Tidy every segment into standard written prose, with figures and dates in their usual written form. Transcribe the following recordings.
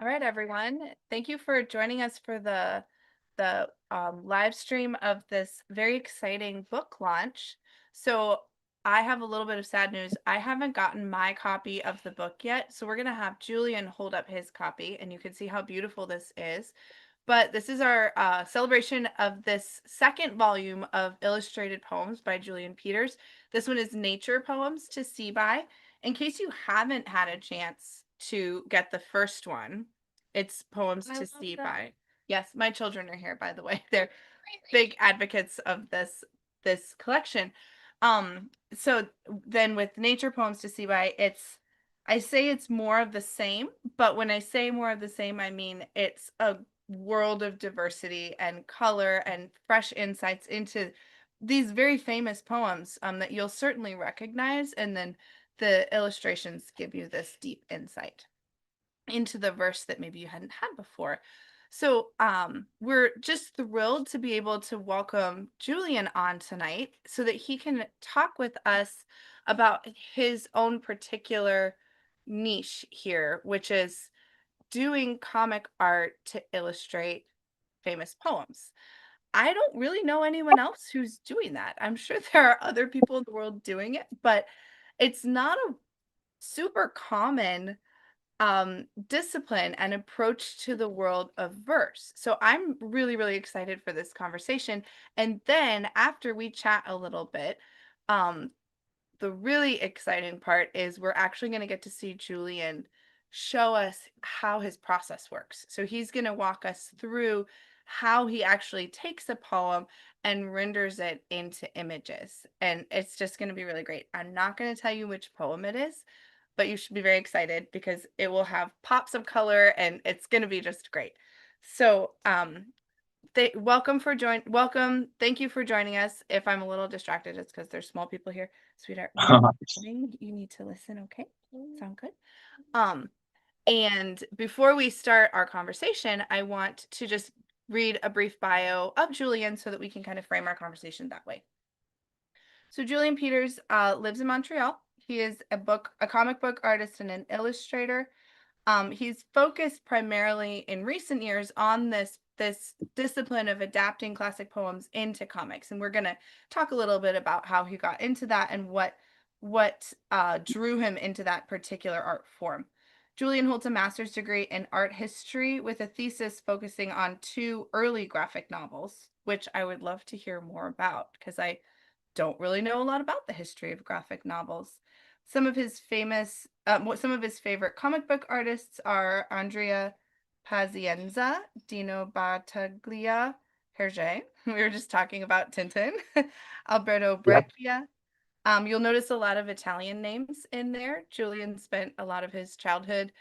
All right, everyone. Thank you for joining us for the live stream of this very exciting book launch. So I have a little bit of sad news. I haven't gotten my copy of the book yet, so we're gonna have Julian hold up his copy, and you can see how beautiful this is. But this is our celebration of this second volume of illustrated poems by Julian Peters. This one is Nature Poems to See By. In case you haven't had a chance to get the first one, it's Poems to See By. Yes, my children are here, by the way. They're big advocates of this collection. So then with Nature Poems to See By, I say it's more of the same, but when I say more of the same, I mean it's a world of diversity and color and fresh insights into these very famous poems that you'll certainly recognize. And then the illustrations give you this deep insight into the verse that maybe you hadn't had before. So we're just thrilled to be able to welcome Julian on tonight so that he can talk with us about his own particular niche here, which is doing comic art to illustrate famous poems. I don't really know anyone else who's doing that. I'm sure there are other people in the world doing it, but it's not a super common discipline and approach to the world of verse. So I'm really, really excited for this conversation. And then after we chat a little bit, um, the really exciting part is we're actually going to get to see Julian show us how his process works. So he's going to walk us through how he actually takes a poem and renders it into images. And it's just going to be really great. I'm not going to tell you which poem it is, but you should be very excited because it will have pops of color and it's going to be just great. So, welcome. Thank you for joining us. If I'm a little distracted, it's because there's small people here. Sweetheart, when I'm reading, you need to listen, okay? Sound good? Um, and before we start our conversation, I want to just read a brief bio of Julian so that we can kind of frame our conversation that way. So Julian Peters lives in Montreal. He is a comic book artist and an illustrator. He's focused primarily in recent years on this discipline of adapting classic poems into comics, and we're going to talk a little bit about how he got into that and what drew him into that particular art form. Julian holds a master's degree in art history with a thesis focusing on two early graphic novels, which I would love to hear more about because I don't really know a lot about the history of graphic novels. Some of his favorite comic book artists are Andrea Pazienza, Dino Battaglia, Hergé. We were just talking about Tintin, Alberto Yep. Breccia. You'll notice a lot of Italian names in there. Julian spent a lot of his childhood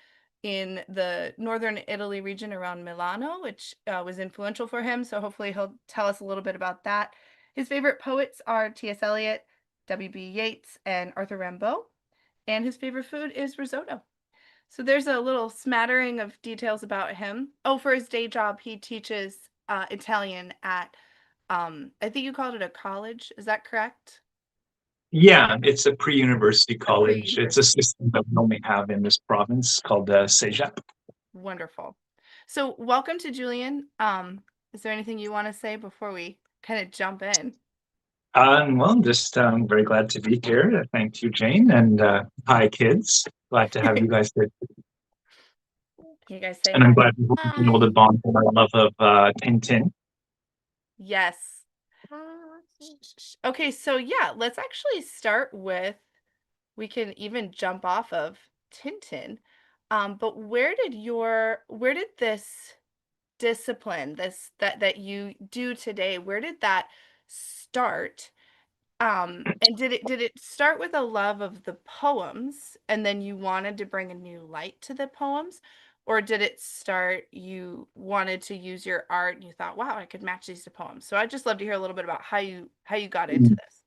in the northern Italy region around Milano, which was influential for him. So hopefully he'll tell us a little bit about that. His favorite poets are T.S. Eliot, W.B. Yeats, and Arthur Rimbaud. And his favorite food is risotto. So there's a little smattering of details about him. Oh, for his day job, he teaches Italian at, I think you called it a college. Is that correct? Yeah, it's a pre-university A college. It's a pre-university. system that we only have in this province called CEGEP. Wonderful. So welcome to Julian. Is there anything you want to say before we kind of jump in? Well, just very glad to be here. Thank you, Jane, and hi, kids. Glad to have you guys here. Can you guys say And I'm hi? glad we've been able Hi. to bond with our love of Tintin. Yes. Okay, so yeah, let's actually start with we can even jump off of Tintin. But where did this discipline, this that you do today, where did that start? And did it start with a love of the poems and then you wanted to bring a new light to the poems? Or did it start you wanted to use your art and you thought, wow, I could match these to poems? So I'd just love to hear a little bit about how you got into this.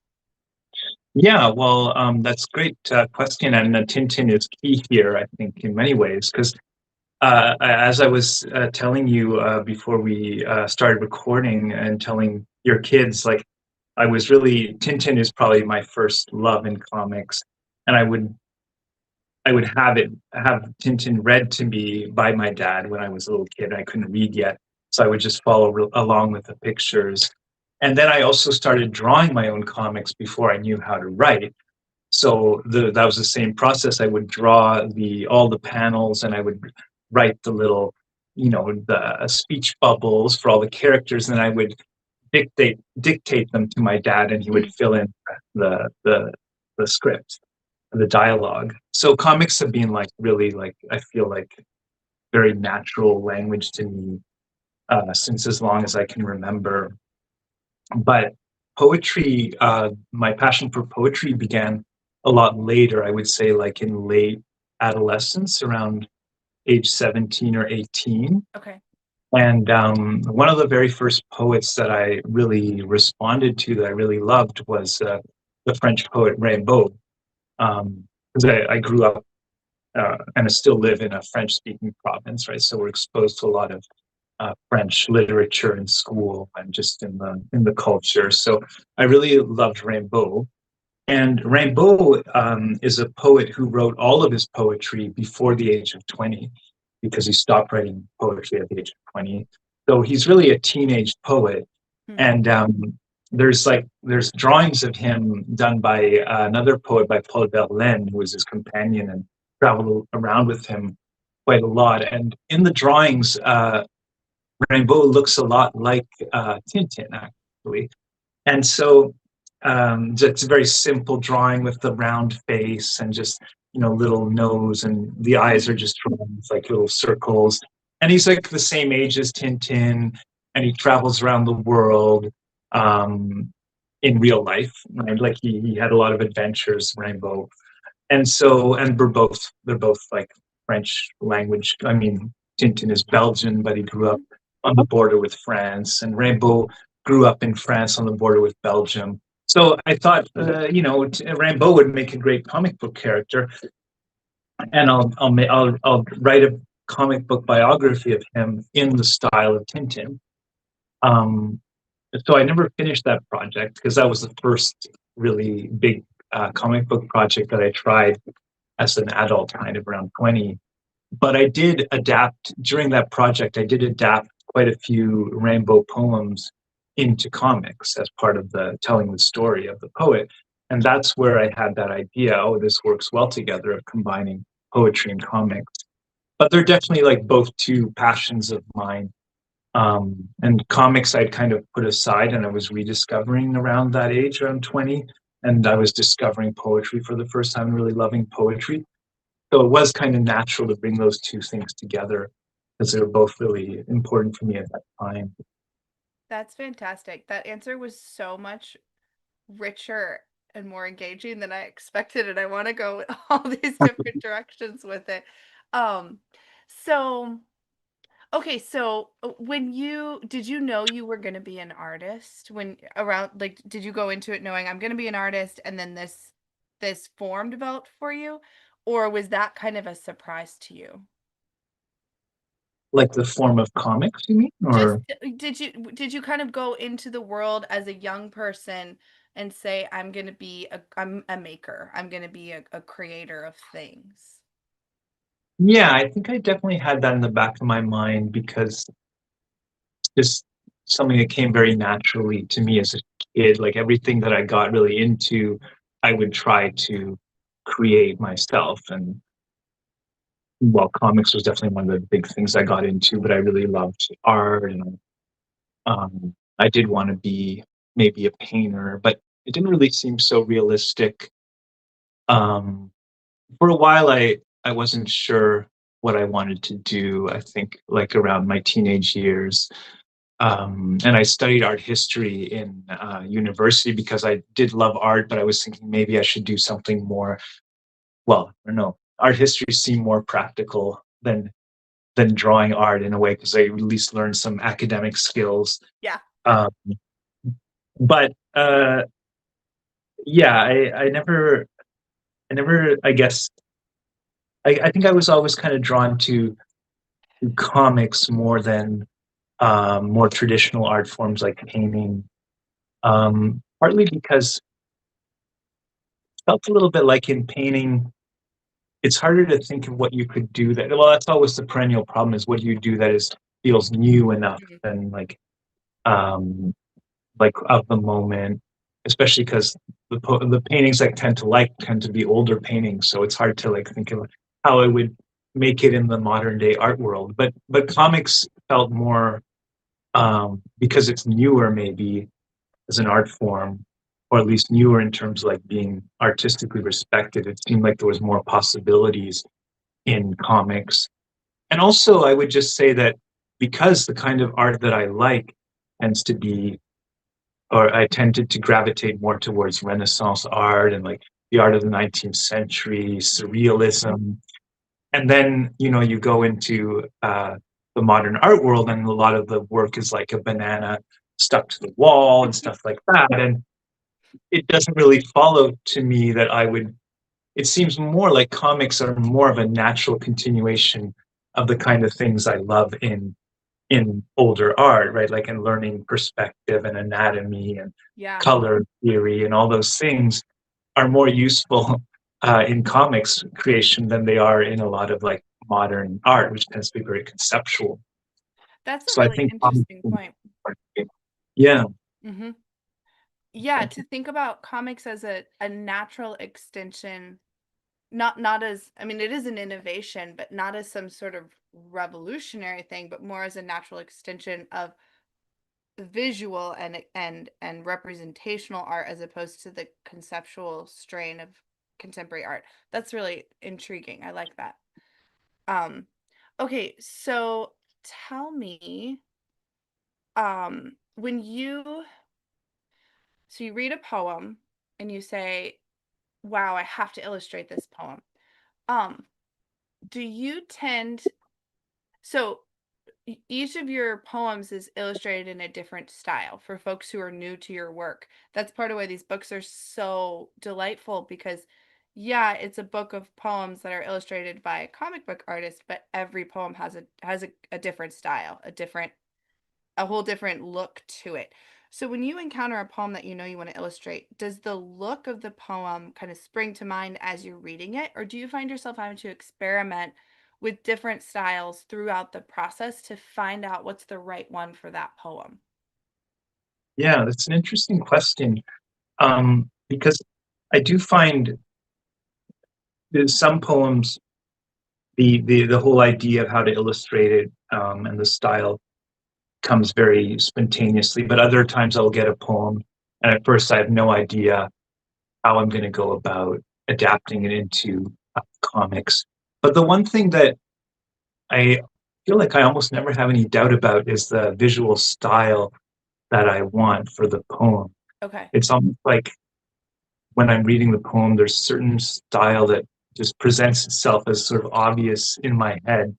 Yeah, well, that's a great question, and Tintin is key here, I think, in many ways, because as I was telling you before we started recording and telling your kids, like I was really Tintin is probably my first love in comics, and I would I would have Tintin read to me by my dad when I was a little kid. I couldn't read yet, so I would just follow along with the pictures. And then I also started drawing my own comics before I knew how to write. So that was the same process. I would draw the all the panels, and I would write the little, the speech bubbles for all the characters, and I would dictate them to my dad, and he would Mm, fill in the script, the dialogue. So comics have been like really like I feel like very natural language to me since as long as I can remember. But poetry, my passion for poetry began a lot later. I would say like in late adolescence, around age 17 or 18. okay. And one of the very first poets that I really responded to, that I really loved, was the French poet Rimbaud. Because I grew up and I still live in a French-speaking province, right? So we're exposed to a lot of French literature in school and just in the culture. So I really loved Rimbaud. And Rimbaud is a poet who wrote all of his poetry before the age of 20 because he stopped writing poetry at the age of 20. So he's really a teenage poet. Mm, And there's drawings of him done by another poet, by Paul Verlaine, who was his companion and traveled around with him quite a lot. And in the drawings, Rimbaud looks a lot like Tintin, actually. And so it's a very simple drawing with the round face and just, little nose, and the eyes are mhm, just drawn with like little circles. And he's like the same age as Tintin, and he travels around the world um, in real life. Right? Like he had a lot of adventures, Rimbaud. And so, and they're both like French language. I mean, Tintin is Belgian, but he grew up mhm. on the border with France, and Rimbaud grew up in France on the border with Belgium. So I thought, Rimbaud would make a great comic book character, and I'll write a comic book biography of him in the style of Tintin. Um, so I never finished that project because that was the first really big comic book project that I tried as an adult, kind of around 20. But I did adapt during that project, I did adapt quite a few Rainbow poems into comics as part of the telling the story of the poet. And that's where I had that idea, oh, this works well together, of combining poetry and comics. But they're definitely like both two passions of mine. And comics I'd kind of put aside, and I was rediscovering around that age, around 20. And I was discovering poetry for the first time, really loving poetry. So it was kind of natural to bring those two things together because they were both really important for me at that time. That's fantastic. That answer was so much richer and more engaging than I expected, and I want to go all these different directions with it. Um, so okay, so when you did you know you were going to be an artist when around like did you go into it knowing I'm going to be an artist and then this form developed for you, or was that kind of a surprise to you? Like the form of comics, you mean? Just Or did you kind of go into the world as a young person and say, I'm a maker. I'm gonna be a creator of things. yeah, I think I definitely had that in the back of my mind because it's just something that came very naturally to me as a kid. Like everything that I got really into, I would try to create myself. And well, comics was definitely one of the big things I got into, but I really loved art, and I did want to be maybe a painter, but it didn't really seem so realistic. Um, for a while, I wasn't sure what I wanted to do. I think like around my teenage years, and I studied art history in university because I did love art, but I was thinking maybe I should do something more. Well, I don't know. Art history seemed more practical than drawing art in a way because I at least learned some academic skills. Yeah. Um, but yeah, I never, I guess, I think I was always kind of drawn to comics more than more traditional art forms like painting. Partly because it felt a little bit like in painting, it's harder to think of what you could do that. Well, that's always the perennial problem: is what do you do that is feels new enough Mhm. and um, like of the moment, especially because the paintings I tend to be older paintings, so it's hard to like think of how I would make it in the modern day art world. But comics felt more because it's newer, maybe as an art form, or at least newer in terms of like being artistically respected. It seemed like there was more possibilities in comics. And also, I would just say that because the kind of art that I like tends to be, or I tended to gravitate more towards Renaissance art and like the art of the 19th century, surrealism. And then, you go into the modern art world, and a lot of the work is like a banana stuck to the wall and stuff like that. And it doesn't really follow to me that it seems more like comics are more of a natural continuation of the kind of things I love in older art, right? Like in learning perspective and anatomy and Yeah. color theory and all those things are more useful in comics creation than they are in a lot of like modern art, which tends to be very conceptual. That's a So I really think comics, interesting point. yeah, Mhm. Yeah, thank to you. think about comics as a natural extension, not as, I mean, it is an innovation, but not as some sort of revolutionary thing, but more as a natural extension of visual and representational art as opposed to the conceptual strain of contemporary art. That's really intriguing. I like that. Um, okay, so tell me, when you read a poem and you say, "Wow, I have to illustrate this poem." Um, do you tend so each of your poems is illustrated in a different style for folks who are new to your work. That's part of why these books are so delightful because, yeah, it's a book of poems that are illustrated by a comic book artist, but every poem has a different style, a whole different look to it. So when you encounter a poem that you know you want to illustrate, does the look of the poem kind of spring to mind as you're reading it, or do you find yourself having to experiment with different styles throughout the process to find out what's the right one for that poem? Yeah, that's an interesting question. Because I do find there's some poems, the whole idea of how to illustrate it, and the style comes very spontaneously, but other times I'll get a poem, and at first I have no idea how I'm going to go about adapting it into comics. But the one thing that I feel like I almost never have any doubt about is the visual style that I want for the poem. Okay. It's almost like when I'm reading the poem, there's certain style that just presents itself as sort of obvious in my head.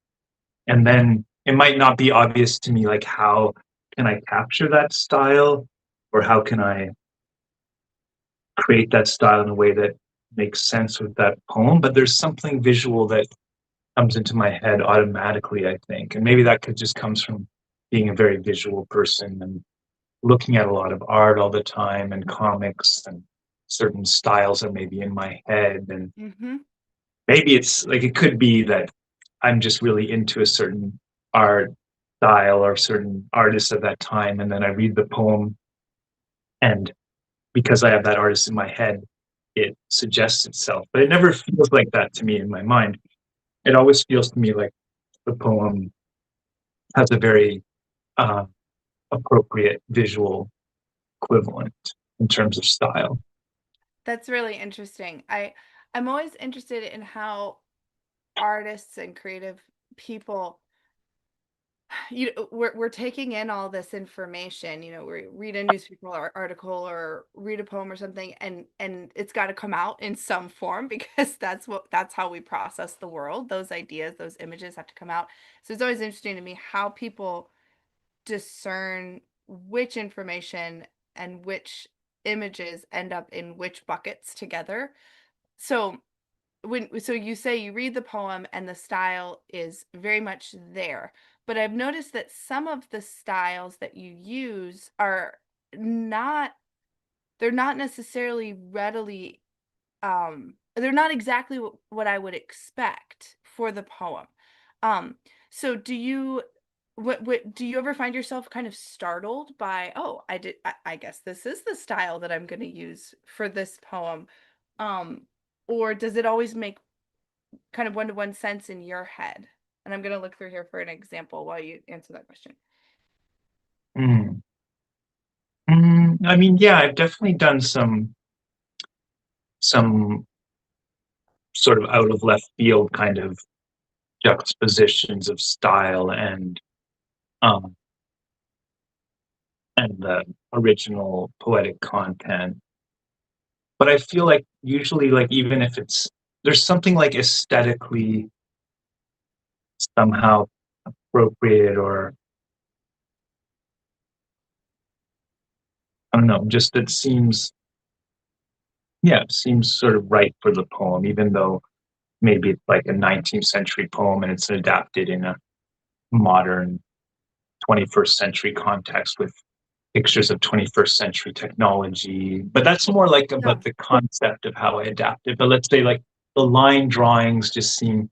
And then it might not be obvious to me, like how can I capture that style, or how can I create that style in a way that makes sense with that poem. But there's something visual that comes into my head automatically, I think. And maybe that could just comes from being a very visual person and looking at a lot of art all the time and comics, and certain styles are maybe in my head. And Mhm. maybe it's like it could be that I'm just really into a certain art style or certain artist at that time, and then I read the poem, and because I have that artist in my head, it suggests itself. But it That's never feels like that to me in my mind. It always feels to me like the poem has a very uh, appropriate visual equivalent in terms of style. that's really interesting. I'm always interested in how artists and creative people, we're taking in all this information. We read a newspaper article or read a poem or something, and it's got to come out in some form because that's how we process the world. Those ideas, those images have to come out. So it's always interesting to me how people discern which information and which images end up in which buckets together. So you say you read the poem and the style is very much there, but I've noticed that some of the styles that you use are not they're not necessarily readily they're not exactly what I would expect for the poem. Um, so do you what do you ever find yourself kind of startled by, "Oh, I guess this is the style that I'm gonna use for this poem." Um, or does it always make kind of one-to-one sense in your head? And I'm gonna look through here for an example while you answer that question. Mm. I mean, yeah, I've definitely done some sort of out of left field kind of juxtapositions of style um and the original poetic content. But I feel like usually, like, even if it's there's something like aesthetically somehow appropriate, or I don't know, just it seems, yeah, it seems sort of right for the poem, even though maybe it's like a 19th century poem and it's adapted in a modern 21st century context with pictures of 21st century technology. But that's more like Yeah. about the concept of how I adapt it. But let's say, like, the line drawings just seem,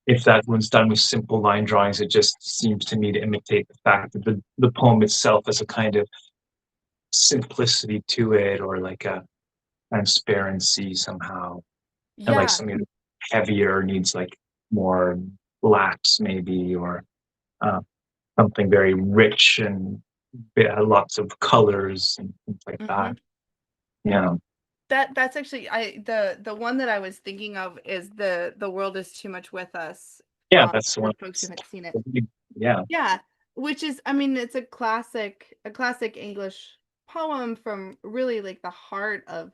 if that one's done with simple line drawings, it just seems to me to imitate the fact that the poem itself has a kind of simplicity to it, or like a transparency somehow, and like Yeah. something heavier needs like more blacks maybe, or uh, something very rich and lots of colors and things like that. Mhm. Yeah, That's actually the one that I was thinking of is The World Is Too Much With Us, yeah, that's the for one. folks who haven't seen it. Yeah, Yeah, which is, I mean, it's a classic English poem from really, like, the heart of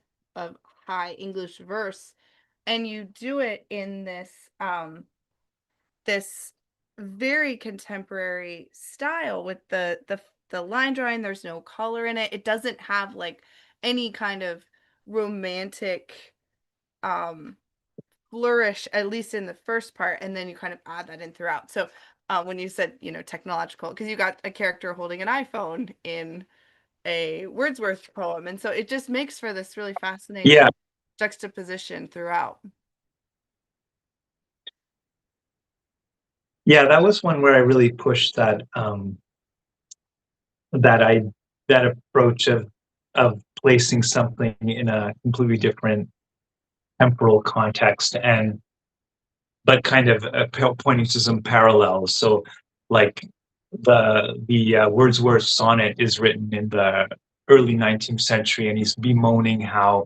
high English verse, and you do it in this very contemporary style with the line drawing. There's no color in it. It doesn't have, like, any kind of romantic, um flourish, at least in the first part, and then you kind of add that in throughout. So, when you said, technological, because you got a character holding an iPhone in a Wordsworth poem, and so it just makes for this really yeah, fascinating juxtaposition throughout. yeah. That was one where I really pushed that I that approach of placing something in a completely different temporal context, and but kind of pointing to some parallels. So, like, the Wordsworth sonnet is written in the early 19th century, and he's bemoaning how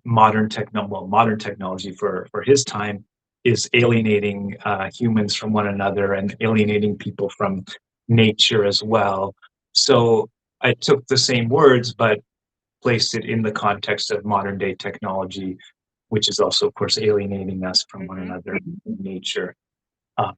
modern technology for his time is alienating humans from one another and alienating people from nature as well. So I took the same words, but placed it in the context of modern day technology, which is also, of course, alienating us from one Mhm. another in nature, uh,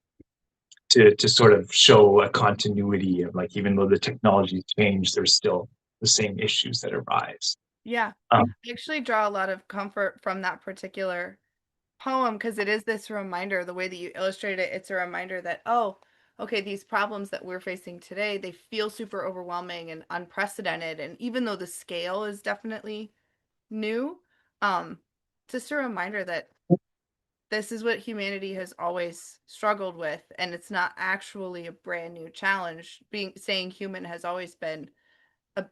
to sort of show a continuity of, like, even though the technology changed, there's still the same issues that arise. Yeah. Um, I actually draw a lot of comfort from that particular poem because it is this reminder, the way that you illustrate it, it's a reminder that, oh, okay, these problems that we're facing today, they feel super overwhelming and unprecedented. And even though the scale is definitely new, um, just a reminder that this is what humanity has always struggled with, and it's not actually a brand new challenge. Being saying human has always been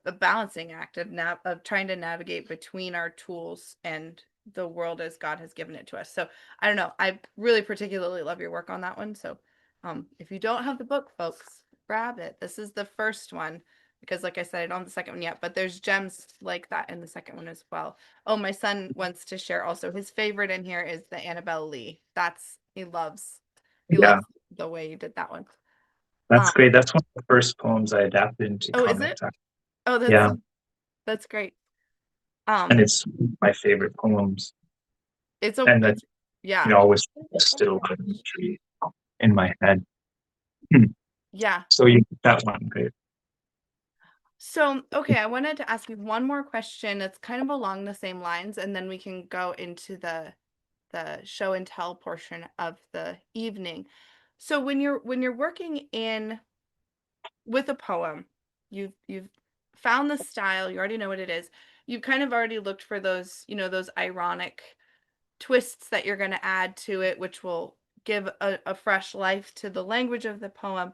a balancing act of trying to navigate between our tools and the world as God has given it to us. So I don't know. I really particularly love your work on that one. So if you don't have the book, folks, grab it. This is the first one because, like I said, I don't have the second one yet, but there's gems like that in the second one as well. Oh, my son wants to share also. His favorite in here is the Annabelle Lee. That's he yeah, loves the way you did that one. that's Um, great. That's one of the first poems I adapted into oh, is it? comics. Oh, Yeah, that's great. and Um, it's my favorite poems, and that, it's yeah, always still a lot of imagery in my head. yeah. So you that one, great. So, okay, I wanted to ask you one more question that's kind of along the same lines, and then we can go into the show and tell portion of the evening. So when you're working in with a poem, you've found the style, you already know what it is. You've kind of already looked for those, those ironic twists that you're going to add to it, which will give a fresh life to the language of the poem.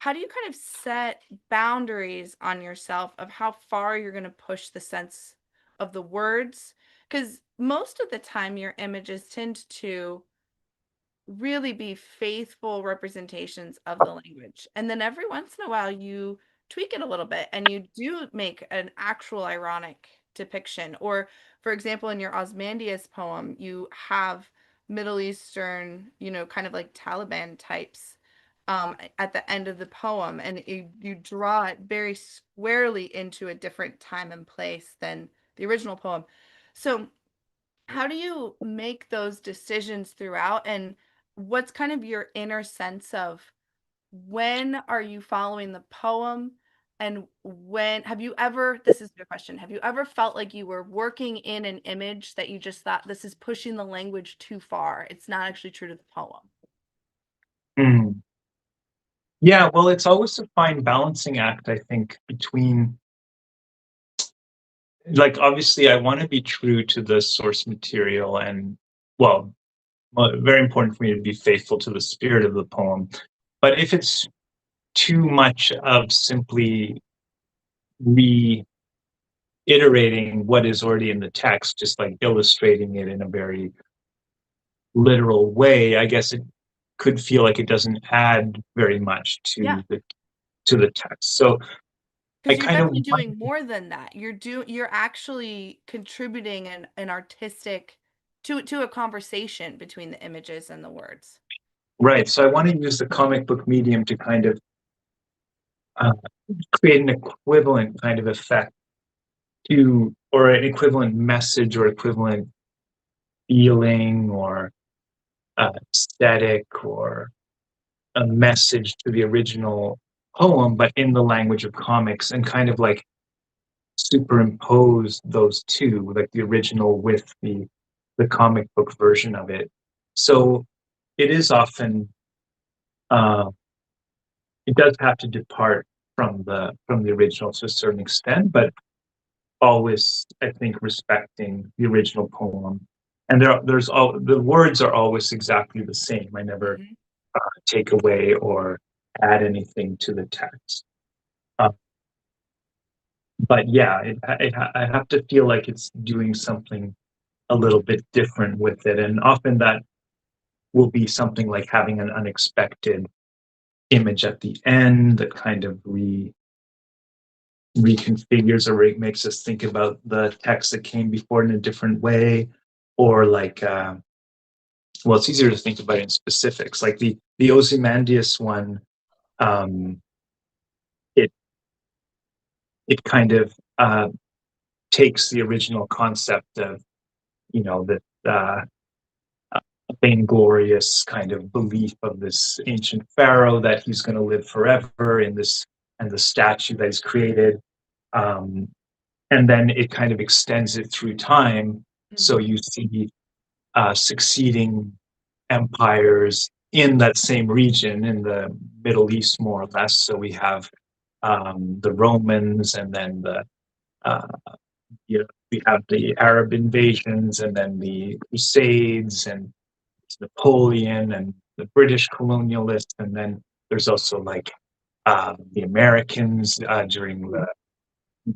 How do you kind of set boundaries on yourself of how far you're going to push the sense of the words? Because most of the time, your images tend to really be faithful representations of the language. And then every once in a while, you tweak it a little bit and you do make an actual ironic depiction. Or, for example, in your Osmandius poem, you have Middle Eastern, kind of like Taliban types at the end of the poem, and you draw it very squarely into a different time and place than the original poem. So, how do you make those decisions throughout, and what's kind of your inner sense of when are you following the poem, and when have you ever, this is your question, have you ever felt like you were working in an image that you just thought this is pushing the language too far, it's not actually true to the poem? Mm. Yeah, well, it's always a fine balancing act, I think, between, like, obviously, I want to be true to the source material, and, well, very important for me to be faithful to the spirit of the poem. But if it's too much of simply reiterating what is already in the text, just like illustrating it in a very literal way, I guess it could feel like it doesn't add very much Yeah, to the text. So I because you're kind of definitely want, doing more than that. You're actually contributing an artistic to a conversation between the images and the words. right. So I want to use the comic book medium to kind of uh, create an equivalent kind of effect to, or an equivalent message or equivalent feeling or aesthetic or a message to the original poem, but in the language of comics, and kind of like superimpose those two, like the original with the comic book version of it. So it is often uh, it does have to depart from the original to a certain extent, but always, I think, respecting the original poem. And there's all the words are always exactly the same. I never Mhm. take away or add anything to the text. Uh, but yeah, I have to feel like it's doing something a little bit different with it, and often that will be something like having an unexpected image at the end that kind of reconfigures or makes us think about the text that came before in a different way, or like well, it's easier to think about it in specifics, like the Ozymandias one. um it it kind of takes the original concept of, the vainglorious kind of belief of this ancient pharaoh that he's going to live forever in this, and the statue that he's created. um, and then it kind of extends it through time, so Mhm. you see succeeding empires in that same region in the Middle East, more or less. So we have the Romans, and then uh, we have the Arab invasions, and then the Crusades, and Napoleon, and the British colonialists, and then there's also like the Americans during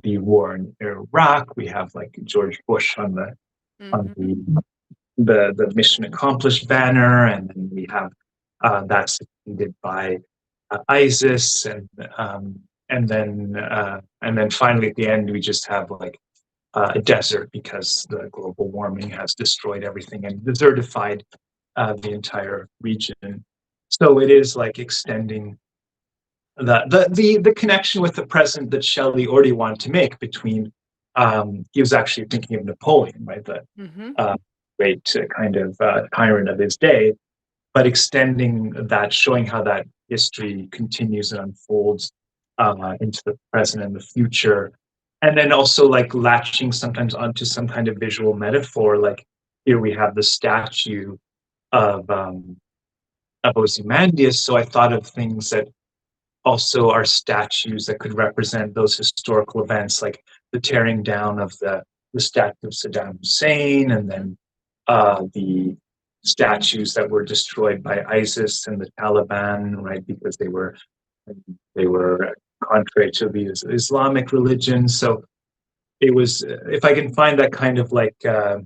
the war in Iraq. We have like George Bush on Mhm. the mission accomplished banner, and then we have that's succeeded by ISIS, um, and then finally at the end we just have like a desert, because the global warming has destroyed everything and desertified the entire region. So it is like extending the connection with the present that Shelley already wanted to make between. He was actually thinking of Napoleon, right? The Mhm. uh, great kind of tyrant of his day, but extending that, showing how that history continues and unfolds into the present and the future. And then also like latching sometimes onto some kind of visual metaphor. Like here we have the statue of Ozymandias. So I thought of things that also are statues that could represent those historical events, like the tearing down of the statue of Saddam Hussein, and Mhm. then the statues that were destroyed by ISIS and the Taliban, right? Because they were contrary to the Islamic religion. So it was, if I can find that kind of like uh,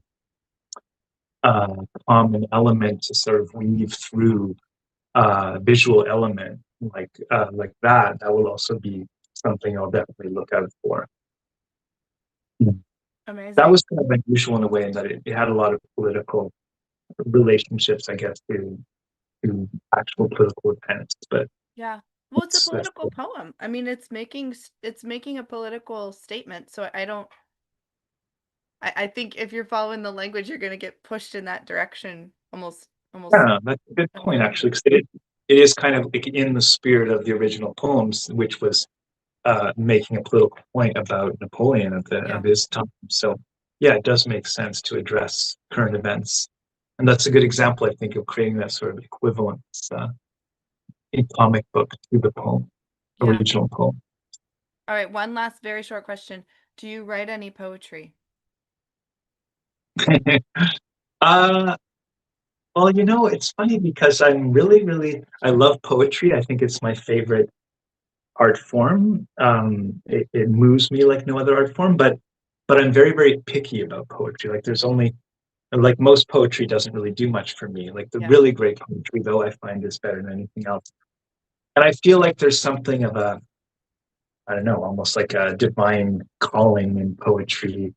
common element to sort of weave through visual element like that, that will also be something I'll definitely look out for. That Amazing. was kind of unusual in a way in that it had a lot of political relationships, I guess, to actual political events. But Yeah. Well, it's a that's political poem. I mean, it's making a political statement. So I don't I think if you're following the language, you're gonna get pushed in that direction almost yeah, that's a good point inevitably. actually, because it is kind of like in the spirit of the original poems, which was making a political point about Napoleon of Yeah. his time. So yeah, it does make sense to address current events, and that's a good example, I think, of creating that sort of equivalence in comic book to the poem, Yeah. original poem. All right, one last very short question. Do you write any poetry? uh, well, it's funny because I love poetry. I think it's my favorite art form. It moves me like no other art form, but I'm very, very picky about poetry. Like there's only like most poetry doesn't really do much for me. Like the Yeah. really great poetry, though, I find is better than anything else. And I feel like there's something of a, I don't know, almost like a divine calling in poetry.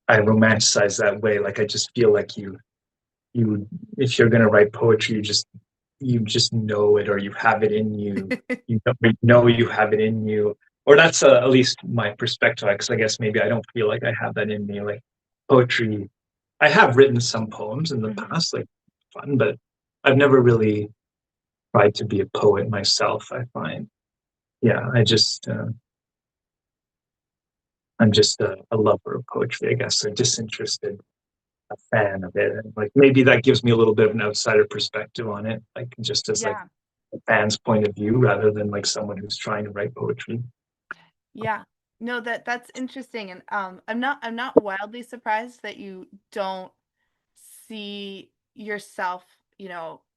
I romanticize that way. Like I just feel like you if you're gonna write poetry, you just know it, or you have it in you. You know you have it in you, or that's at least my perspective. Because I guess maybe I don't feel like I have that in me. Like poetry, I have written some poems in the Hmm. past, like fun, but I've never really tried to be a poet myself. I find, yeah, I'm just a lover of poetry. I guess a disinterested a fan of it, and like maybe that gives me a little bit of an outsider perspective on it, like just as like Yeah. a fan's point of view rather than like someone who's trying to write poetry. Yeah. No, that's interesting. And I'm not wildly surprised that you don't see yourself,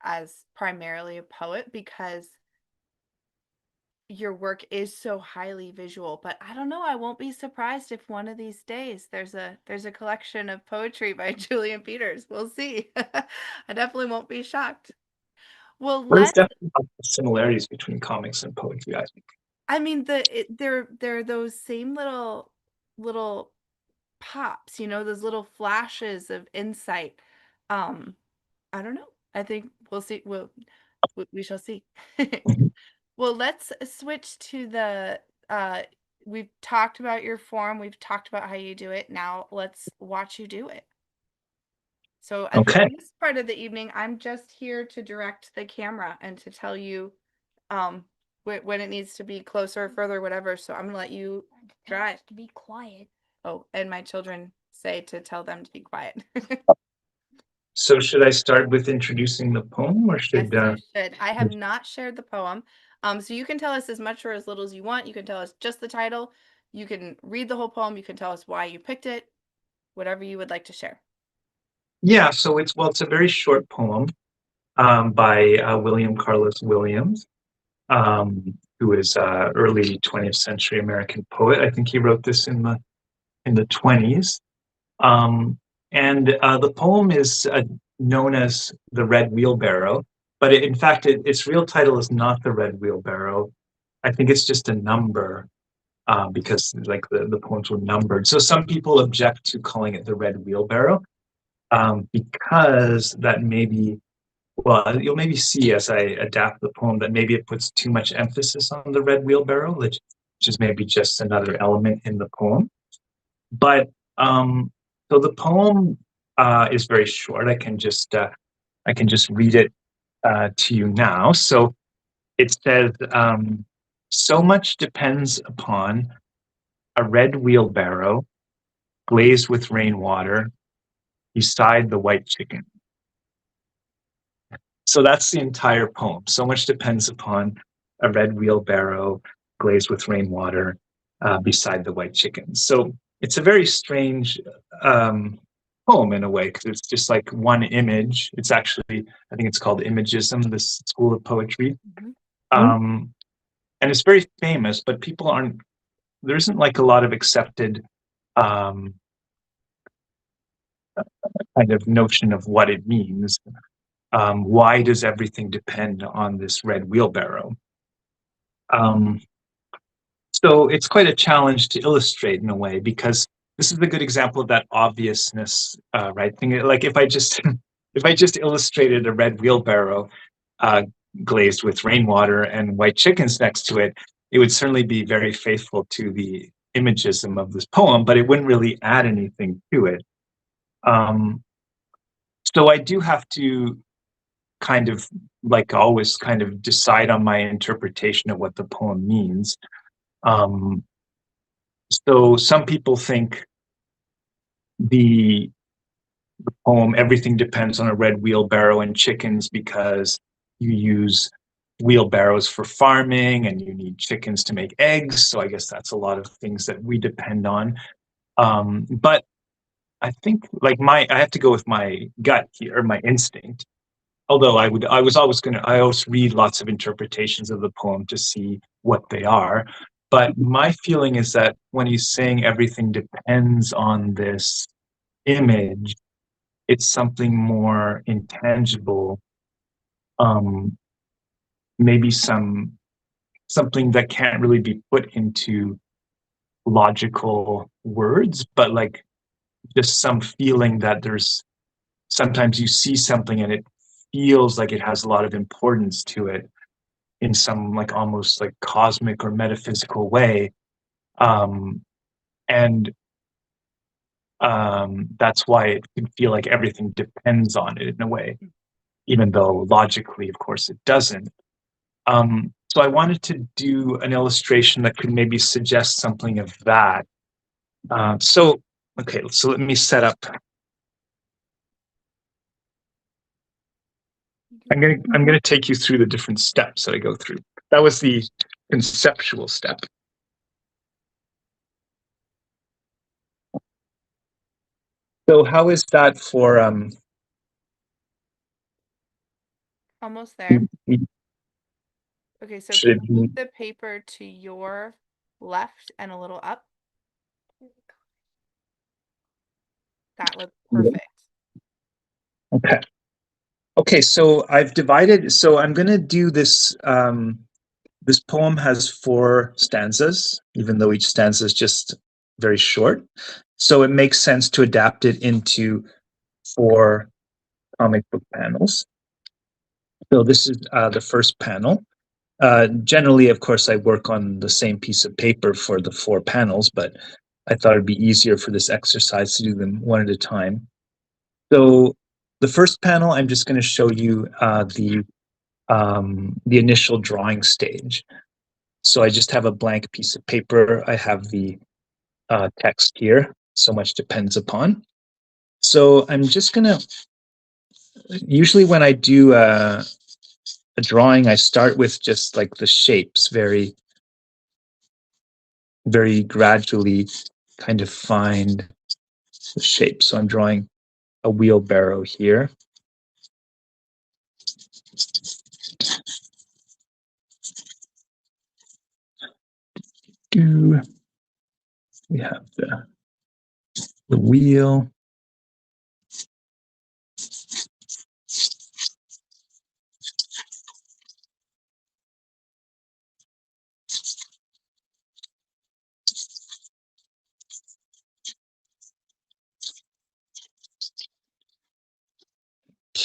as primarily a poet because your work is so highly visual. But I don't know, I won't be surprised if one of these days there's a collection of poetry by Julian Peters. We'll see. I definitely won't be shocked. Well, There's let's definitely similarities between comics and poetry, I think. I mean, they're those same little pops, those little flashes of insight. Um, I don't know. I think we'll see. We shall see. Mhm. Well, let's switch to uh we've talked about your form, we've talked about how you do it. Now let's watch you do it. So for Okay. this part of the evening, I'm just here to direct the camera and to tell you um when it needs to be closer, further, whatever. So I'm gonna let you drive. To be quiet. Oh, and my children say to tell them to be quiet. So should I start with introducing the poem, or Yes, should you should. I have not shared the poem. So you can tell us as much or as little as you want. You can tell us just the title. You can read the whole poem. You can tell us why you picked it, whatever you would like to share. yeah, so it's a very short poem by William Carlos Williams, who is early 20th century American poet. I think he wrote this in the 20s. Um, and the poem is known as The Red Wheelbarrow, but in fact, its real title is not The Red Wheelbarrow. I think it's just a number because like the poems were numbered. So some people object to calling it The Red Wheelbarrow because that maybe, well, you'll maybe see as I adapt the poem that maybe it puts too much emphasis on the red wheelbarrow, which is maybe just another element in the poem. But so the poem is very short. I can just read it to you now. So it says, "So much depends upon a red wheelbarrow glazed with rainwater beside the white chicken." So that's the entire poem. So much depends upon a red wheelbarrow glazed with rainwater beside the white chicken. So it's a very strange um, poem in a way, because it's just like one image. It's actually, I think it's called Imagism, this school of poetry. Mhm. Um, and it's very famous, but people aren't, there isn't like a lot of accepted um, kind of notion of what it means. Why does everything depend on this red wheelbarrow? Um, so it's quite a challenge to illustrate in a way, because this is a good example of that obviousness, right? Thing like if I just if I just illustrated a red wheelbarrow uh, glazed with rainwater and white chickens next to it, it would certainly be very faithful to the imagism of this poem, but it wouldn't really add anything to it. Um, so I do have to kind of, like always, kind of decide on my interpretation of what the poem means. Um, so some people think the poem "Everything Depends on a Red Wheelbarrow and Chickens" because you use wheelbarrows for farming and you need chickens to make eggs. So I guess that's a lot of things that we depend on. But I think like I have to go with my gut here, or my instinct. Although I always read lots of interpretations of the poem to see what they are. But my feeling is that when he's saying everything depends on this image, it's something more intangible, um, maybe something that can't really be put into logical words, but like just some feeling that there's sometimes you see something and it feels like it has a lot of importance to it in some like almost like cosmic or metaphysical way. Um, and that's why it can feel like everything depends on it in a way, even though logically, of course, it doesn't. So I wanted to do an illustration that could maybe suggest something of that. Okay, so let me set up. I'm gonna take you through the different steps that I go through. That was the conceptual step. So how is that for Almost there. Okay, so can should you it move be the paper to your left and a little up? That looks perfect. okay. Okay, so I've divided, so I'm gonna do this. This poem has 4 stanzas, even though each stanza is just very short. So it makes sense to adapt it into 4 comic book panels. So this is the first panel. Generally, of course, I work on the same piece of paper for the 4 panels, but I thought it'd be easier for this exercise to do them one at a time. So the first panel, I'm just going to show you the initial drawing stage. So I just have a blank piece of paper. I have the text here. So much depends upon. So I'm just going to, usually when I do a drawing, I start with just like the shapes, very, very gradually kind of find the shape. So I'm drawing a wheelbarrow here. Do we have the wheel?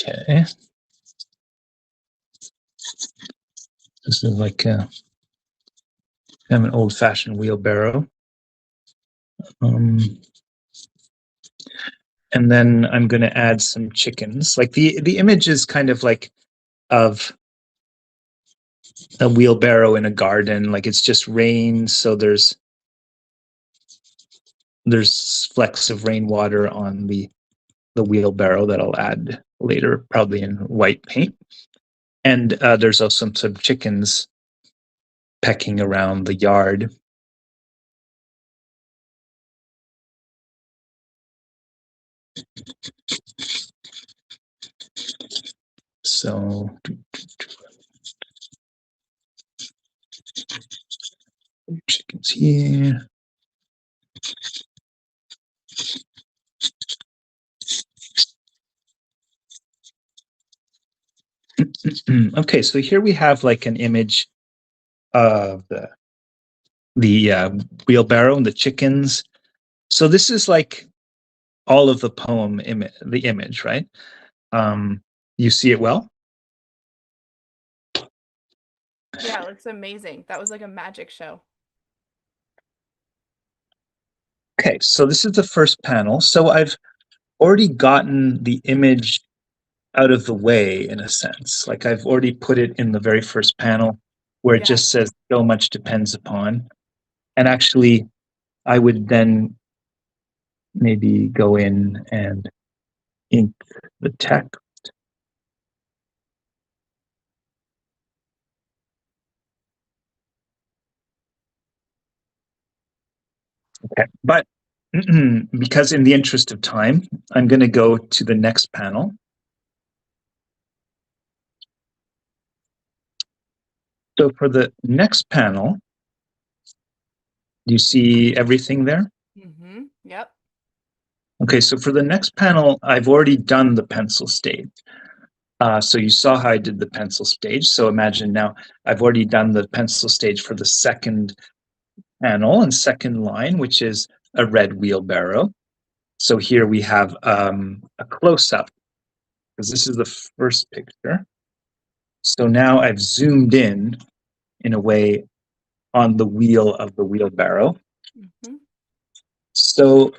Okay. This is like a kind of an old-fashioned wheelbarrow. And then I'm going to add some chickens. Like the image is kind of like of a wheelbarrow in a garden. Like it's just rain, so there's flecks of rainwater on the wheelbarrow that I'll add later, probably in white paint. And there's also some chickens pecking around the yard. So chickens here. Okay, so here we have like an image of the wheelbarrow and the chickens. So this is like all of the poem the image, right? You see it well? Yeah, it looks amazing. That was like a magic show. Okay, so this is the first panel. So I've already gotten the image out of the way in a sense. Like I've already put it in the very first panel where it Yeah. just says so much depends upon. And actually, I would then maybe go in and ink the text. Okay, but because in the interest of time, I'm going to go to the next panel. So for the next panel, do you see everything there? Yep. Okay, so for the next panel, I've already done the pencil stage. So you saw how I did the pencil stage. So imagine now I've already done the pencil stage for the second panel and second line, which is a red wheelbarrow. So here we have a close-up, because this is the first picture. So now I've zoomed in a way, on the wheel of the wheelbarrow. Mm-hmm. So,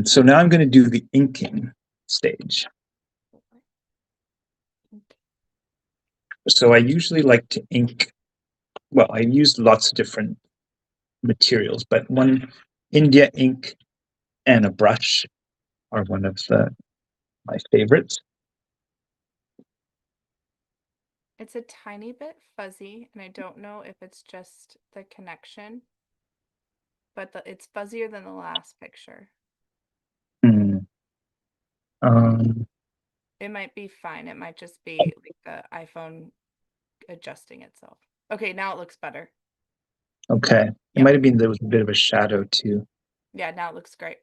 so now I'm going to do the inking stage. So I usually like to ink, well, I use lots of different materials, but one India ink and a brush are one of my favorites. It's a tiny bit fuzzy, and I don't know if it's just the connection, but it's fuzzier than the last picture. Mm. Um, It might be fine. It might just be like the iPhone adjusting itself. Okay, now it looks better. okay, it Yep. might have been there was a bit of a shadow too. Yeah, now it looks great.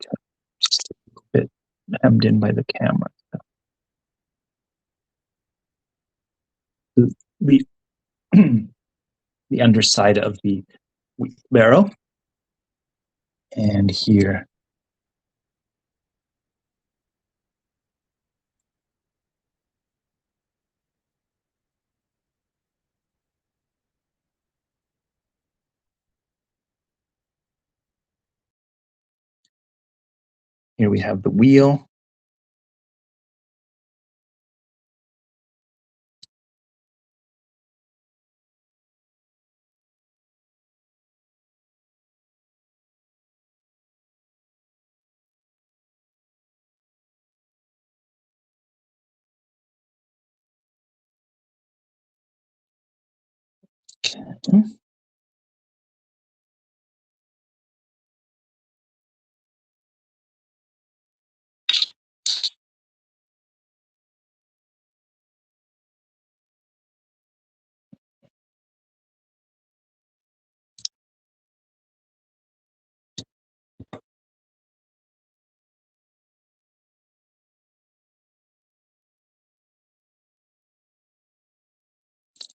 A bit hemmed in by the camera. The the underside of the barrel, and here here we have the wheel. Okay.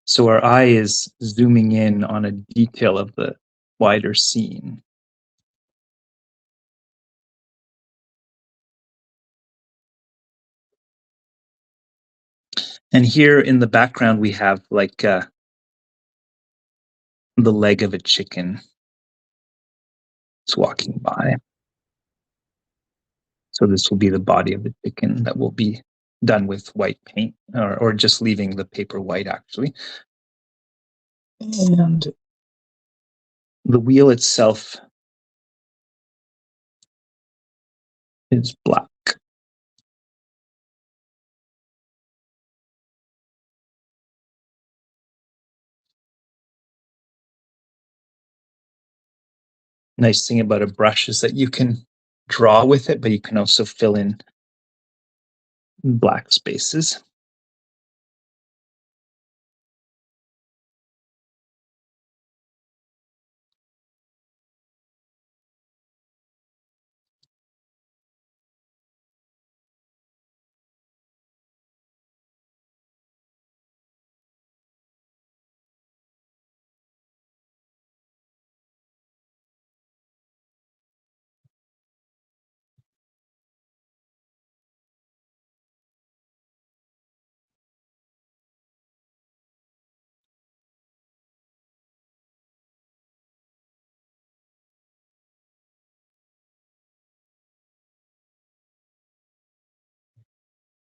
So our eye is zooming in on a detail of the wider scene. And here in the background, we have like the leg of a chicken. It's walking by. So this will be the body of the chicken that will be done with white paint, or just leaving the paper white actually. And the wheel itself is black. nice thing about a brush is that you can draw with it, but you can also fill in black spaces.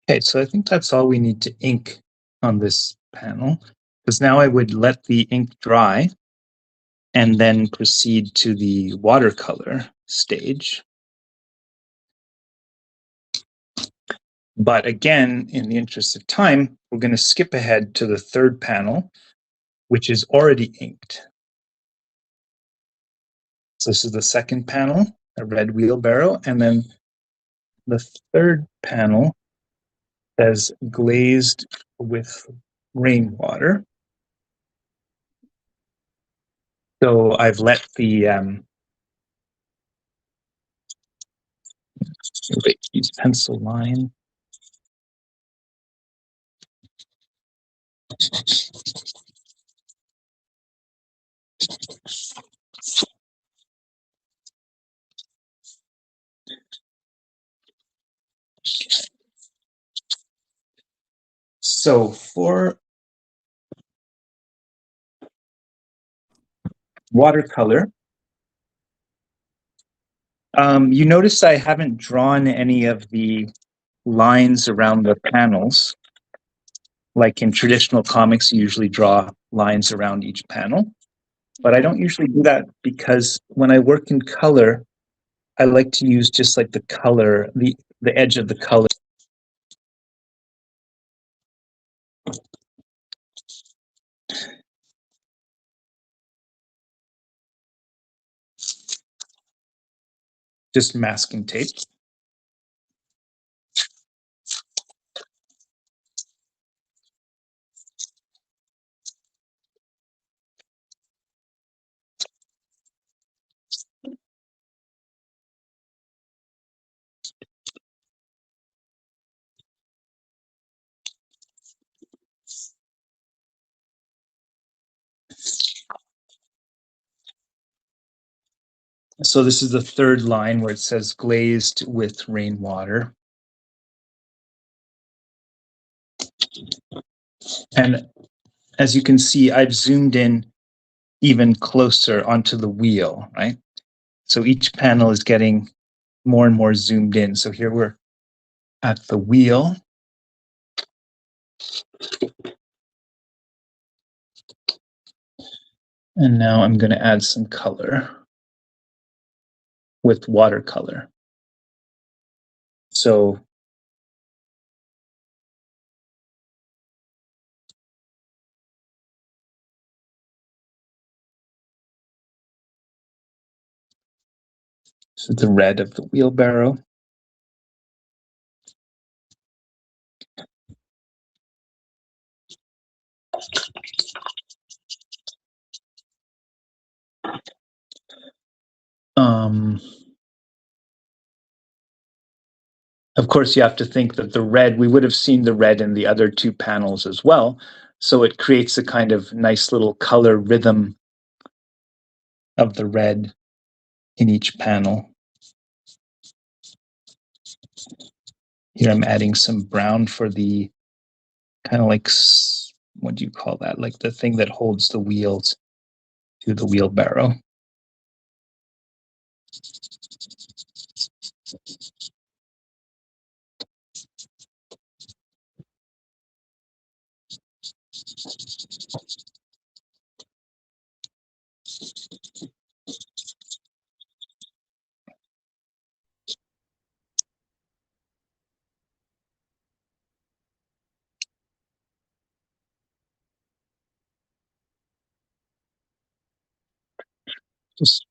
Okay, so I think that's all we need to ink on this panel, because now I would let the ink dry and then proceed to the watercolor stage. But again, in the interest of time, we're going to skip ahead to the third panel, which is already inked. So this is the second panel, a red wheelbarrow, and then the third panel says glazed with rainwater. So I've let the use pencil line. So for watercolor, you notice I haven't drawn any of the lines around the panels. Like in traditional comics, you usually draw lines around each panel. But I don't usually do that because when I work in color, I like to use just like the color, the edge of the color. Just masking tape. So this is the third line where it says glazed with rainwater. And as you can see, I've zoomed in even closer onto the wheel, right? So each panel is getting more and more zoomed in. So here we're at the wheel. And now I'm going to add some color with watercolor. So this is the red of the wheelbarrow. Of course, you have to think that the red, we would have seen the red in the other two panels as well. So it creates a kind of nice little color rhythm of the red in each panel. Here I'm adding some brown for the kind of like, what do you call that? Like the thing that holds the wheels to the wheelbarrow. Just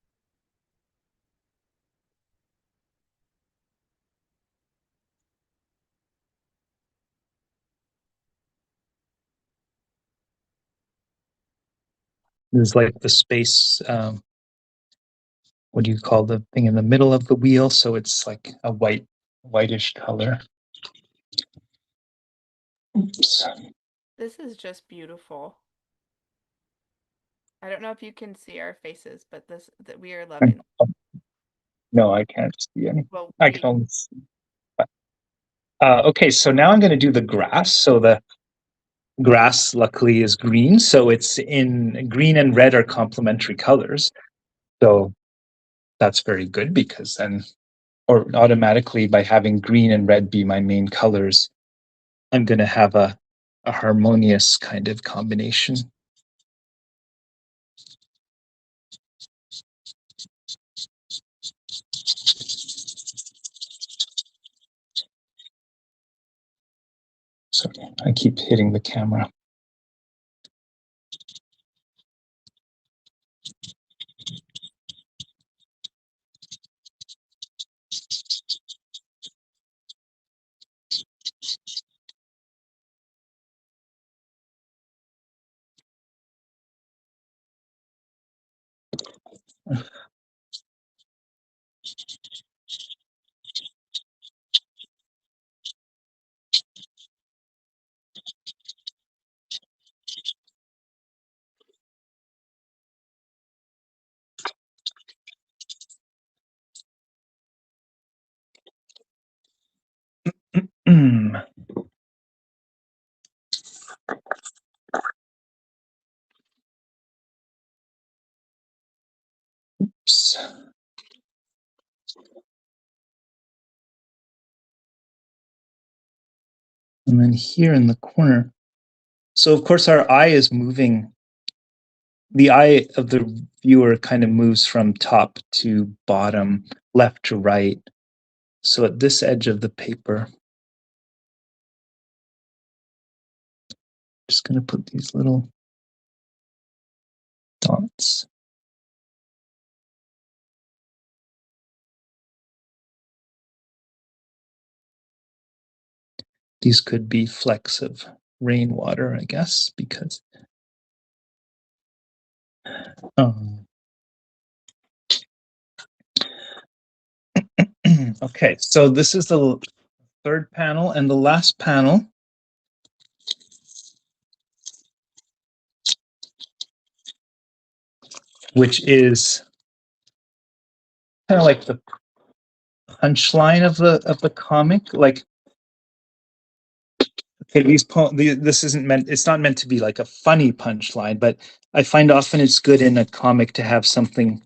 There's like the space, what do you call the thing in the middle of the wheel? So it's like a whitish color. Oops. This is just beautiful. I don't know if you can see our faces, but this that we are loving. No, I can't see any. Well, I can only see. Okay, so now I'm going to do the grass. So the grass, luckily, is green. So it's in green and red are complementary colors. So that's very good because then, or automatically by having green and red be my main colors, I'm going to have a harmonious kind of combination. So I keep hitting the camera. Oops. And then here in the corner. So of course our eye is moving. The eye of the viewer kind of moves from top to bottom, left to right. So at this edge of the paper, just going to put these little dots. These could be flecks of rainwater, I guess, because okay, so this is the third panel and the last panel. Which is kind of like the punchline of the comic. Like, okay, this isn't meant. It's not meant to be like a funny punchline, but I find often it's good in a comic to have something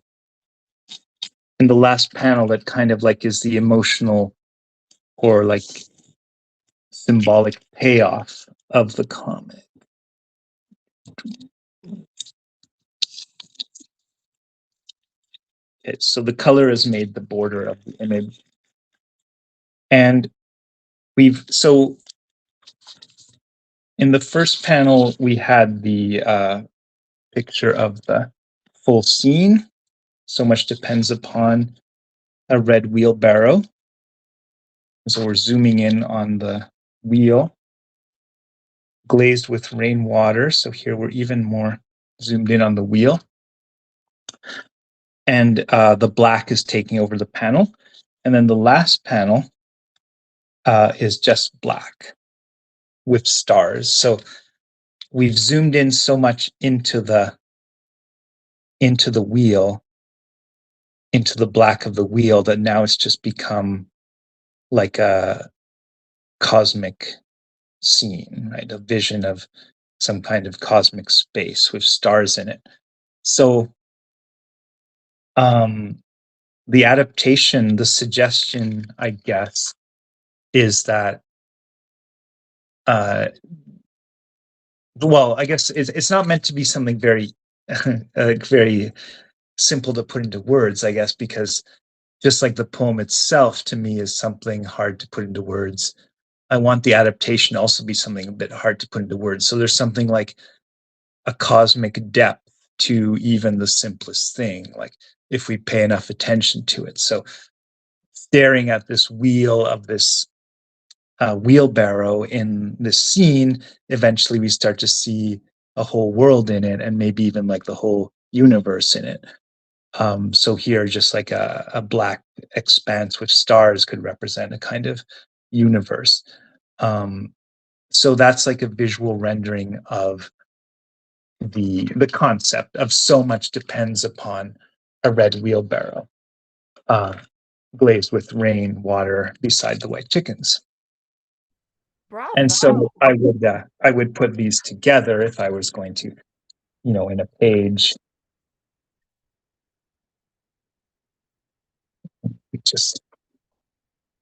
in the last panel that kind of like is the emotional or like symbolic payoff of the comic. Okay, so the color is made the border of the image, and so in the first panel we had the picture of the full scene. So much depends upon a red wheelbarrow. So we're zooming in on the wheel, glazed with rainwater. So here we're even more zoomed in on the wheel. And the black is taking over the panel. And then the last panel is just black with stars. So we've zoomed in so much into the wheel, into the black of the wheel, that now it's just become like a cosmic scene, right? A vision of some kind of cosmic space with stars in it. So the adaptation, the suggestion, I guess, is that well, I guess it's not meant to be something very very simple to put into words, I guess, because just like the poem itself to me is something hard to put into words, I want the adaptation to also be something a bit hard to put into words. So there's something like a cosmic depth to even the simplest thing, like if we pay enough attention to it. So staring at this wheel of this wheelbarrow in this scene, eventually we start to see a whole world in it, and maybe even like the whole universe in it. So here, just like a black expanse with stars could represent a kind of universe. Um, so that's like a visual rendering of the concept of so much depends upon a red wheelbarrow, uh, glazed with rain, water beside the white chickens. And so Bravo. I would put these together if I was going to, in a page. Just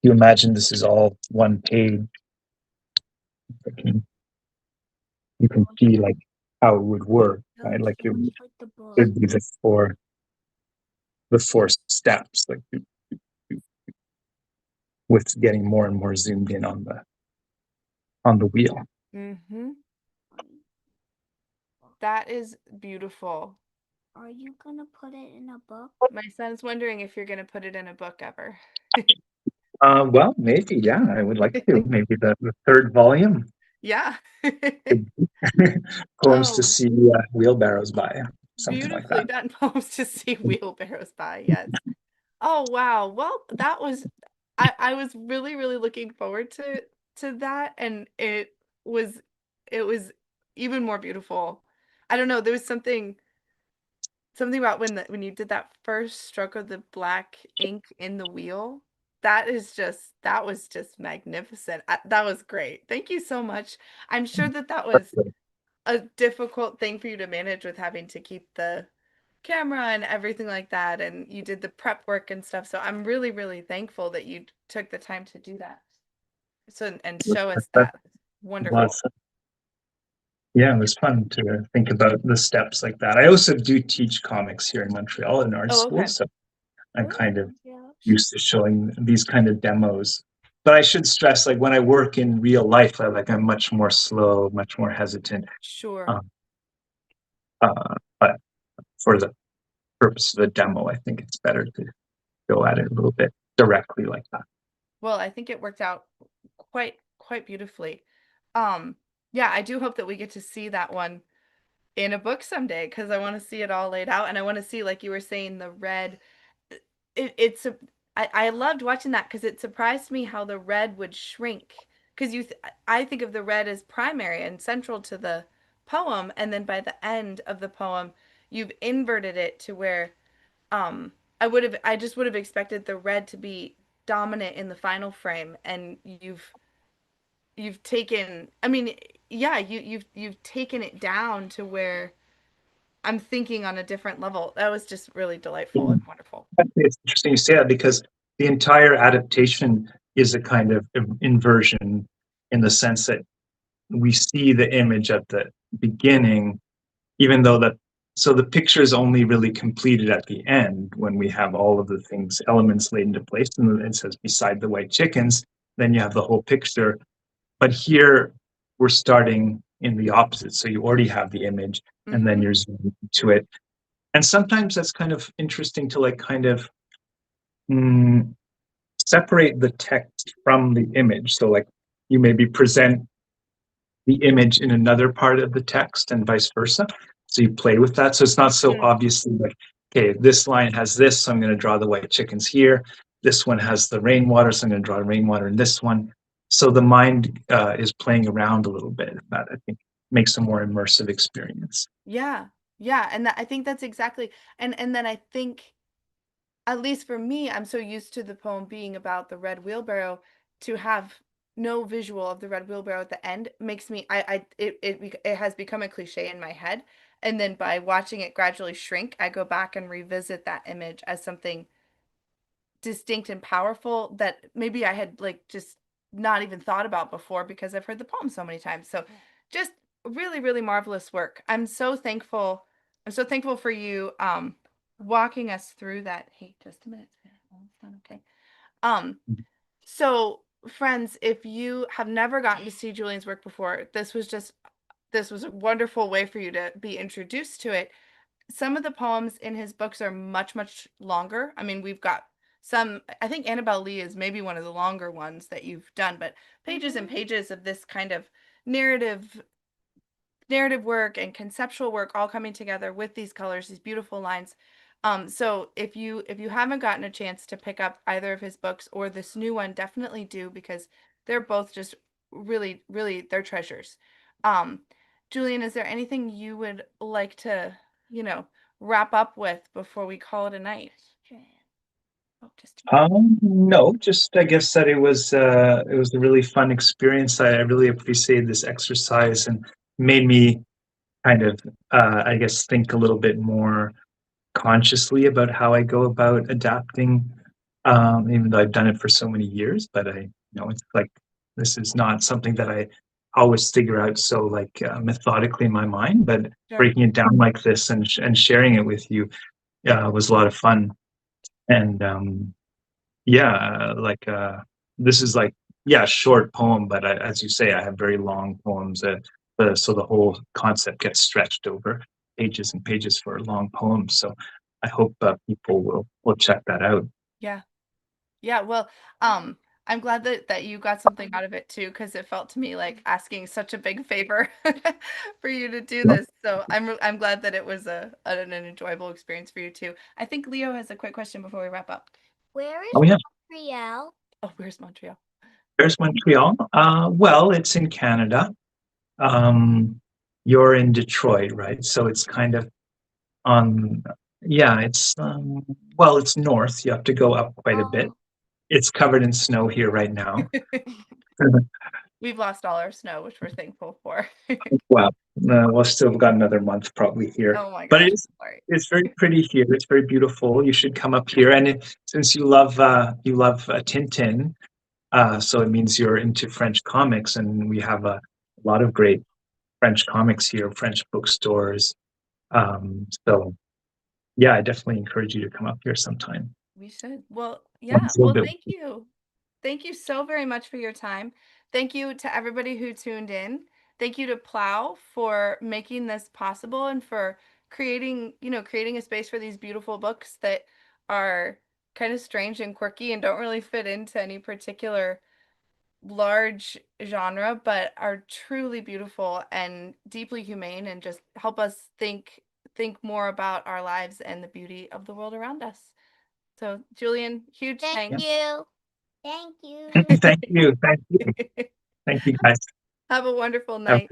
you imagine this is all one page. You can see like how it would work, That right? looks Like so it much would like the book. there'd be the four steps, like with getting more and more zoomed in on the wheel. Mm-hmm. That is beautiful. Are you gonna put it in a book? My son's wondering if you're going to put it in a book ever. Well, maybe, yeah, I would like to. Maybe the third volume. Yeah. Poems to Oh, see wheelbarrows by, something like beautifully that. done poems to see wheelbarrows by. Yes. Oh, wow. Well, that was I was really, really looking forward to that, and was it was even more beautiful. I don't know, there was something about when you did that first stroke of the black ink in the wheel. That was just magnificent. That was great. Thank you so much. I'm sure that that was a difficult thing for you to manage with having to keep the camera and everything like that, and you did the prep work and stuff. So I'm really, really thankful that you took the time to do that. So and show us That that. Wonderful. was, yeah, it was fun to think about the steps like that. I also do teach comics here in Montreal in art Oh, school, okay. so I'm kind of Oh, yeah. used to showing these kind of demos. But I should stress, like when I work in real life, I'm much more slow, much more hesitant. Sure. Um, but for the purpose of the demo, I think it's better to go at it a little bit directly like that. Well, I think it worked out quite beautifully. Um, yeah, I do hope that we get to see that one in a book someday because I want to see it all laid out, and I want to see, like you were saying, the red. It's a I loved watching that because it surprised me how the red would shrink because I think of the red as primary and central to the poem, and then by the end of the poem, you've inverted it to where I just would have expected the red to be dominant in the final frame, and you've taken, I mean, yeah, you've taken it down to where I'm thinking on a different level. That was just really delightful and wonderful. It's interesting you say that because the entire adaptation is a kind of inversion in the sense that we see the image at the beginning, even though the picture is only really completed at the end when we have all of the things, elements laid into place, and it says beside the white chickens, then you have the whole picture. But here we're starting in the opposite. So you already have the image and then Mm-hmm. you're zooming to it. And sometimes that's kind of interesting to like kind of mm, separate the text from the image. So like you maybe present the image in another part of the text and vice versa. So you play with that. So it's not so Mm. obviously like, okay, this line has this, so I'm going to draw the white chickens here. This one has the rainwater, so I'm going to draw the rainwater in this one. So the mind is playing around a little bit. That I think makes a more immersive experience. Yeah. Yeah, and I think that's exactly, and then I think, at least for me, I'm so used to the poem being about the red wheelbarrow, to have no visual of the red wheelbarrow at the end makes me it has become a cliche in my head, and then by watching it gradually shrink, I go back and revisit that image as something distinct and powerful that maybe I had like just not even thought about before because I've heard the poem so many times. So just really, really marvelous work. I'm so thankful. I'm so thankful for you walking us through that. Hey, just a minute. Oh, it's not okay. Um so friends, if you have never gotten to see Julian's work before, this was a wonderful way for you to be introduced to it. Some of the poems in his books are much longer. I mean, we've got some, I think Annabelle Lee is maybe one of the longer ones that you've done, but pages and pages of this kind of narrative narrative work and conceptual work all coming together with these colors, these beautiful lines. So if you haven't gotten a chance to pick up either of his books or this new one, definitely do, because they're both just really, really, they're treasures. Um, Julian, is there anything you would like to, wrap up with before we call it a night? Oh, just No, just I guess that it was a really fun experience. I really appreciated this exercise and made me kind of I guess think a little bit more consciously about how I go about adapting. Even though I've done it for so many years, but it's like this is not something that I always figure out so like methodically in my mind. But sure. breaking it down like this and sharing it with you was a lot of fun. And yeah, like this is like a short poem, but as you say, I have very long poems. So the whole concept gets stretched over pages and pages for long poems. So I hope people will check that out. Yeah. Yeah, well, I'm glad that you got something out of it too, because it felt to me like asking such a big favor for you to do this. So I'm glad that it was an enjoyable experience for you too. I think Leo has a quick question before we wrap up. Where is Oh yeah, Montreal? Oh, where's Montreal? there's Montreal. Well, it's in Canada. You're in Detroit, right? So it's kind of on. Yeah, it's well, it's north. You have to go up quite a bit. Oh. It's covered in snow here right now. We've lost all our snow, which we're thankful for. Well, we'll still got another month probably here, Oh my but gosh, sorry. it's very pretty here. It's very beautiful. You should come up here, and since you love Tintin, so it means you're into French comics, and we have a lot of great French comics here, French bookstores. So yeah, I definitely encourage you to come up here sometime. We should. Well, yeah. It's a little Well, bit. thank you. Thank you so very much for your time. Thank you to everybody who tuned in. Thank you to Plow for making this possible and for creating a space for these beautiful books that are kind of strange and quirky and don't really fit into any particular large genre, but are truly beautiful and deeply humane and just help us think more about our lives and the beauty of the world around us. So, Julian, huge Thank thanks. you. Thank you. Thank you, thank you, thank you, guys. Have a wonderful Have night.